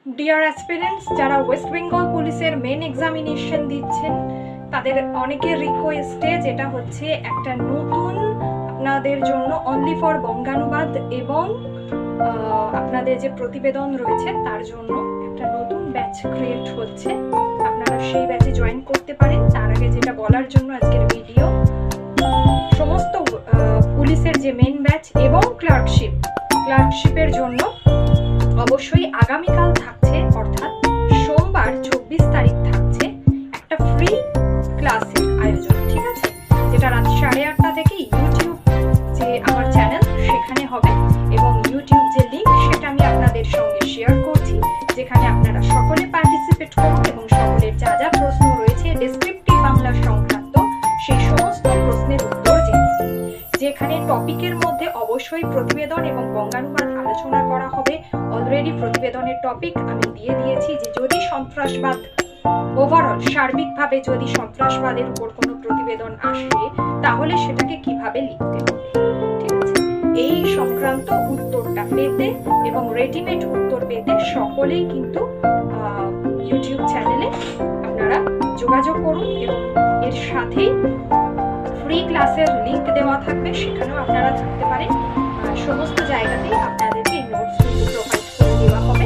Deer aspirants, যারা West Bengal পুলিশের main examination দিচ্ছেন তাদের অনেকের রিকোয়েস্টে যেটা হচ্ছে একটা নতুন আপনাদের জন্য অনলি ফর বঙ্গানুবাদ এবং আপনাদের যে প্রতিবেদন রয়েছে তার জন্য একটা নতুন ব্যাচ ক্রিয়েট হচ্ছে। আপনারা সেই ব্যাচে জয়েন করতে পারেন। তার আগে যেটা বলার জন্য আজকের ভিডিও, সমস্ত পুলিশের যে মেন ব্যাচ এবং ক্লার্কশিপের জন্য অবশ্যই আগামীকাল থাকছে, অর্থাৎ সোমবার 24 তারিখ থাকছে একটা ফ্রি ক্লাসের আয়োজন। ঠিক আছে, যেটা রাত 8:30 থেকে ইউটিউব যে আমার চ্যানেল সেখানে হবে এবং ইউটিউব যে লিঙ্ক সেটা আমি আপনাদের সঙ্গে শেয়ার করছি, যেখানে আপনারা সকলে পার্টিসিপেট করুন এবং সকলের যা যা প্রশ্ন রয়েছে ডেসক্রিপটিভ বাংলা সংক্রান্ত সেই সমস্ত প্রশ্নের উত্তর জেনে, যেখানে টপিকের মধ্যে অবশ্যই প্রতিবেদন এবং বঙ্গানুবাদ আলোচনা করা হবে। অলরেডি প্রতিবেদনের টপিক আমি দিয়ে দিয়েছি যে যদি সন্ত্রাসবাদ ওভারঅল সার্বিকভাবে যদি সন্ত্রাসবাদের উপর কোনো প্রতিবেদন আসে তাহলে সেটাকে কিভাবে লিখতে হবে। ঠিক আছে, এই সংক্রান্ত উত্তরটা পেতে এবং রেডিমেড উত্তর পেতে সকলেই কিন্তু ইউটিউব চ্যানেলে আপনারা যোগাযোগ করুন এবং এর সাথেই ফ্রি ক্লাসের লিংক দেওয়া থাকবে, সেখানেও আপনারা থাকতে পারেন। সমস্ত জায়গাতেই আপনাদেরকে নোটস প্রোভাইড করে দেওয়া হবে।